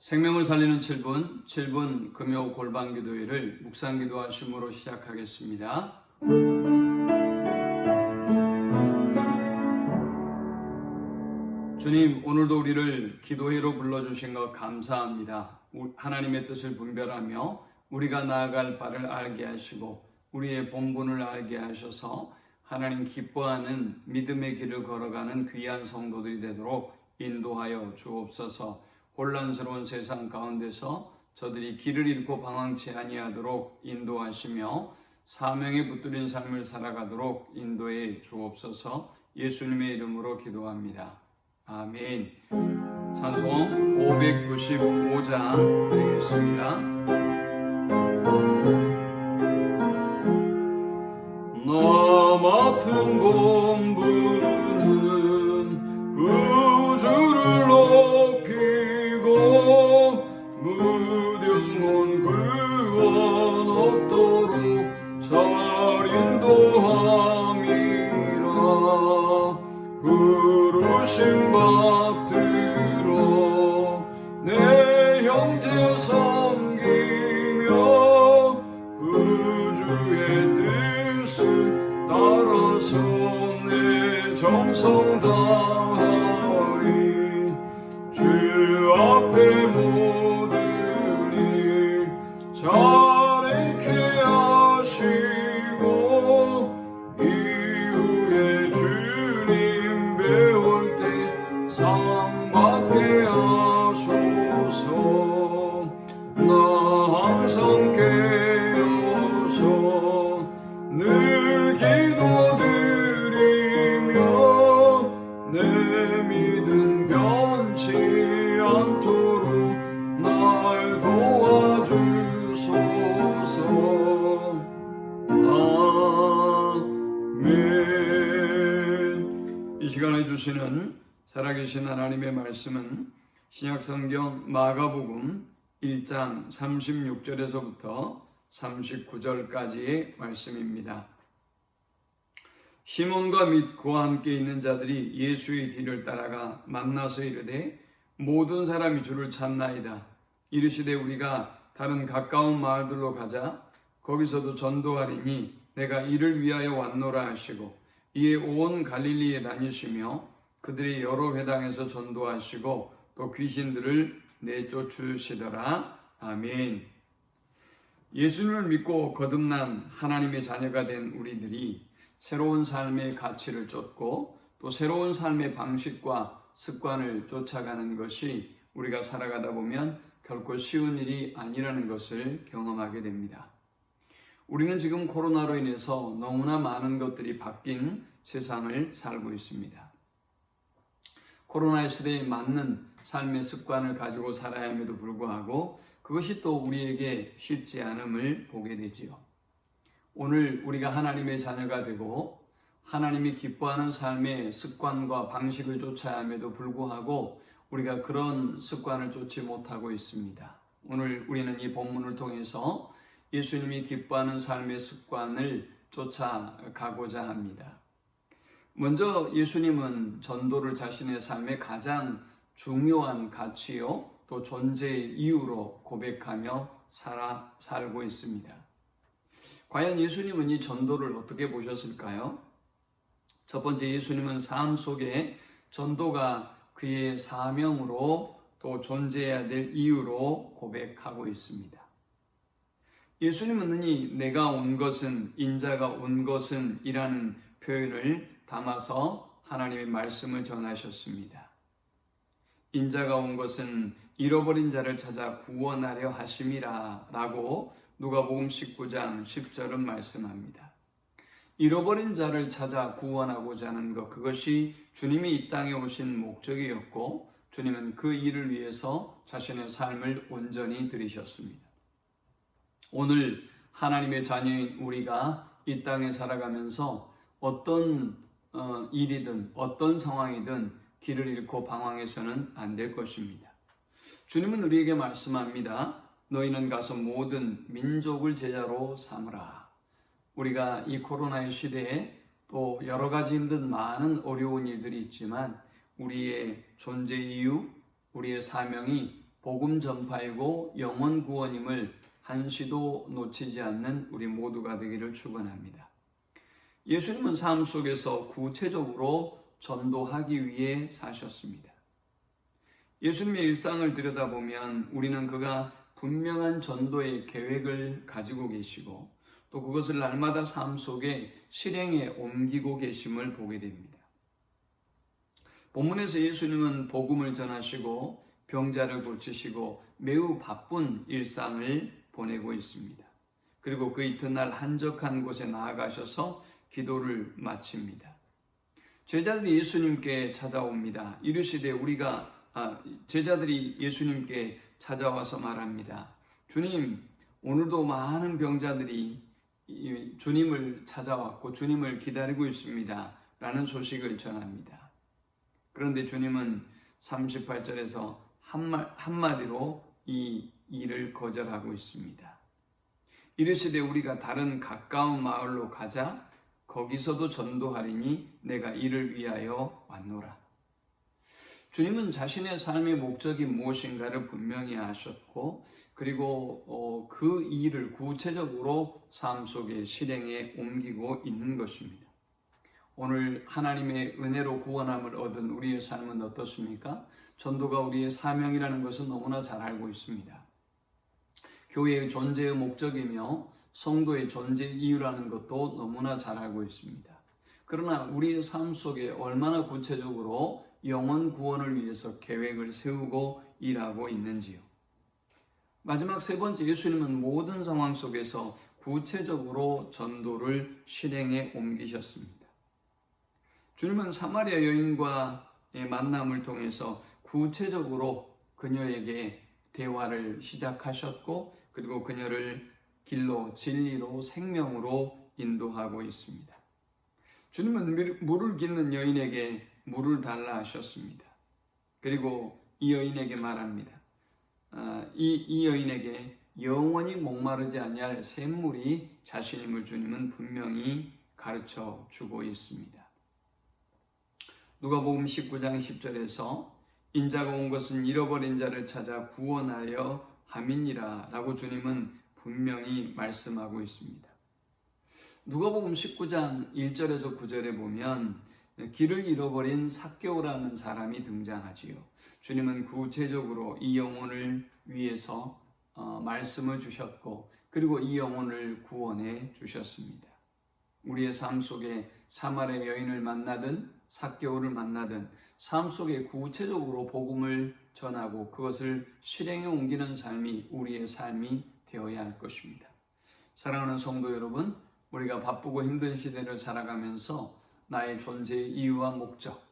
생명을 살리는 7분 금요 골방 기도회를 묵상 기도하심으로 시작하겠습니다. 주님, 오늘도 우리를 기도회로 불러주신 것 감사합니다. 하나님의 뜻을 분별하며 우리가 나아갈 바를 알게 하시고 우리의 본분을 알게 하셔서 하나님 기뻐하는 믿음의 길을 걸어가는 귀한 성도들이 되도록 인도하여 주옵소서. 혼란스러운 세상 가운데서 저들이 길을 잃고 방황치 아니하도록 인도하시며 사명에 붙들린 삶을 살아가도록 인도해 주옵소서. 예수님의 이름으로 기도합니다. 아멘. 찬송 595장 드리겠습니다. 나 맡은 본분은 구주를 높이고 무뎌온 구원 얻도록 잘 인도함이라. 부르심 받들어 내 형제 섬기며 구주의 뜻을 따라서 내 정성 다하리. 주 앞에 모든 일 잘행케 하시고 이후에 주님 배울 때 상 받게 하소서. 나 항상 깨어서 늘 기도드리며 내 믿음 변치 않도록 날 도와주소서. 아멘. 이 시간에 주시는 살아계신 하나님의 말씀은 신약성경 마가복음 1장 36절에서부터 39절까지의 말씀입니다. 시몬과 및 그와 함께 있는 자들이 예수의 뒤를 따라가 만나서 이르되 모든 사람이 주를 찾나이다. 이르시되 우리가 다른 가까운 마을들로 가자. 거기서도 전도하리니 내가 이를 위하여 왔노라 하시고 이에 온 갈릴리에 다니시며 그들의 여러 회당에서 전도하시고 또 귀신들을 내쫓으시더라. 아멘. 예수님을 믿고 거듭난 하나님의 자녀가 된 우리들이 새로운 삶의 가치를 쫓고 또 새로운 삶의 방식과 습관을 쫓아가는 것이 우리가 살아가다 보면 결코 쉬운 일이 아니라는 것을 경험하게 됩니다. 우리는 지금 코로나로 인해서 너무나 많은 것들이 바뀐 세상을 살고 있습니다. 코로나의 시대에 맞는 삶의 습관을 가지고 살아야 함에도 불구하고 그것이 또 우리에게 쉽지 않음을 보게 되지요. 오늘 우리가 하나님의 자녀가 되고 하나님이 기뻐하는 삶의 습관과 방식을 쫓아야 함에도 불구하고 우리가 그런 습관을 쫓지 못하고 있습니다. 오늘 우리는 이 본문을 통해서 예수님이 기뻐하는 삶의 습관을 쫓아가고자 합니다. 먼저 예수님은 전도를 자신의 삶의 가장 중요한 가치요 또 존재의 이유로 고백하며 살고 있습니다. 과연 예수님은 이 전도를 어떻게 보셨을까요? 첫 번째, 예수님은 삶 속에 전도가 그의 사명으로 또 존재해야 될 이유로 고백하고 있습니다. 예수님은 능히 내가 온 것은 인자가 온 것은 이라는 표현을 담아서 하나님의 말씀을 전하셨습니다. 인자가 온 것은 잃어버린 자를 찾아 구원하려 하심이라 라고 누가복음 19장 10절은 말씀합니다. 잃어버린 자를 찾아 구원하고자 하는 것, 그것이 주님이 이 땅에 오신 목적이었고 주님은 그 일을 위해서 자신의 삶을 온전히 들이셨습니다. 오늘 하나님의 자녀인 우리가 이 땅에 살아가면서 어떤 일이든 어떤 상황이든 길을 잃고 방황해서는 안 될 것입니다. 주님은 우리에게 말씀합니다. 너희는 가서 모든 민족을 제자로 삼으라. 우리가 이 코로나의 시대에 또 여러 가지 힘든 많은 어려운 일들이 있지만 우리의 존재 이유, 우리의 사명이 복음 전파이고 영혼 구원임을 한시도 놓치지 않는 우리 모두가 되기를 축원합니다. 예수님은 삶 속에서 구체적으로 전도하기 위해 사셨습니다. 예수님의 일상을 들여다보면 우리는 그가 분명한 전도의 계획을 가지고 계시고 또 그것을 날마다 삶 속에 실행에 옮기고 계심을 보게 됩니다. 본문에서 예수님은 복음을 전하시고 병자를 고치시고 매우 바쁜 일상을 보내고 있습니다. 그리고 그 이튿날 한적한 곳에 나아가셔서 기도를 마칩니다. 제자들이 예수님께 찾아옵니다. 이르시되 제자들이 예수님께 찾아와서 말합니다. 주님, 오늘도 많은 병자들이 주님을 찾아왔고 주님을 기다리고 있습니다. 라는 소식을 전합니다. 그런데 주님은 38절에서 한마디로 이 일을 거절하고 있습니다. 이르시되 우리가 다른 가까운 마을로 가자. 거기서도 전도하리니 내가 이를 위하여 왔노라. 주님은 자신의 삶의 목적이 무엇인가를 분명히 아셨고 그리고 그 일을 구체적으로 삶 속에 실행에 옮기고 있는 것입니다. 오늘 하나님의 은혜로 구원함을 얻은 우리의 삶은 어떻습니까? 전도가 우리의 사명이라는 것은 너무나 잘 알고 있습니다. 교회의 존재의 목적이며 성도의 존재 이유라는 것도 너무나 잘 알고 있습니다. 그러나 우리의 삶 속에 얼마나 구체적으로 영혼 구원을 위해서 계획을 세우고 일하고 있는지요. 마지막 세 번째, 예수님은 모든 상황 속에서 구체적으로 전도를 실행에 옮기셨습니다. 주님은 사마리아 여인과의 만남을 통해서 구체적으로 그녀에게 대화를 시작하셨고 그리고 그녀를 길로, 진리로, 생명으로 인도하고 있습니다. 주님은 물을 깃는 여인에게 물을 달라 하셨습니다. 그리고 이 여인에게 말합니다. 이 여인에게 영원히 목마르지 아니할 샘물이 자신임을 주님은 분명히 가르쳐 주고 있습니다. 누가복음 19장 10절에서 인자가 온 것은 잃어버린 자를 찾아 구원하려 함이니라 라고 주님은 분명히 말씀하고 있습니다. 누가복음 19장 1절에서 9절에 보면 길을 잃어버린 삭개오라는 사람이 등장하지요. 주님은 구체적으로 이 영혼을 위해서 말씀을 주셨고 그리고 이 영혼을 구원해 주셨습니다. 우리의 삶 속에 사마리아 여인을 만나든 삭개오를 만나든 삶 속에 구체적으로 복음을 전하고 그것을 실행에 옮기는 삶이 우리의 삶이 되어야 할 것입니다. 사랑하는 성도 여러분, 우리가 바쁘고 힘든 시대를 살아가면서 나의 존재의 이유와 목적,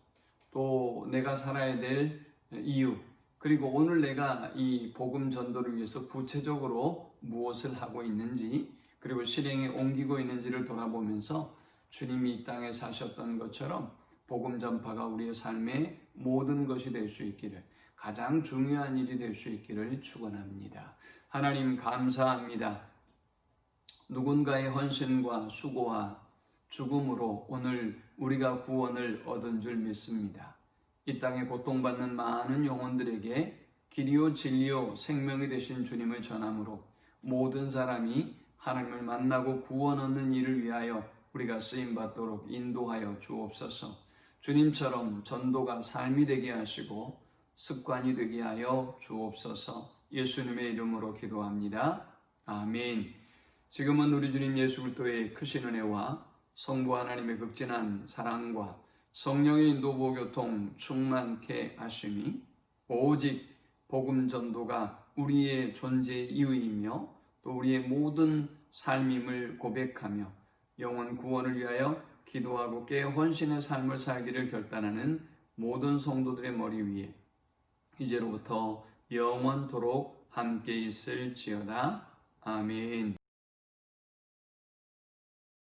또 내가 살아야 될 이유, 그리고 오늘 내가 이 복음 전도를 위해서 구체적으로 무엇을 하고 있는지, 그리고 실행에 옮기고 있는지를 돌아보면서 주님이 이 땅에 사셨던 것처럼 복음 전파가 우리의 삶의 모든 것이 될 수 있기를, 가장 중요한 일이 될 수 있기를 축원합니다. 하나님 감사합니다. 누군가의 헌신과 수고와 죽음으로 오늘 우리가 구원을 얻은 줄 믿습니다. 이 땅에 고통받는 많은 영혼들에게 길이요 진리요 생명이 되신 주님을 전함으로 모든 사람이 하나님을 만나고 구원 얻는 일을 위하여 우리가 쓰임받도록 인도하여 주옵소서. 주님처럼 전도가 삶이 되게 하시고 습관이 되게 하여 주옵소서. 예수님의 이름으로 기도합니다. 아멘. 지금은 우리 주님 예수 그리스도의 크신 은혜와 성부 하나님의 극진한 사랑과 성령의 인도 보교통 충만케 하심이 오직 복음 전도가 우리의 존재의 이유이며 또 우리의 모든 삶임을 고백하며 영혼 구원을 위하여 기도하고 깨어 헌신의 삶을 살기를 결단하는 모든 성도들의 머리 위에 이제로부터 영원토록 함께 있을지어다. 아멘.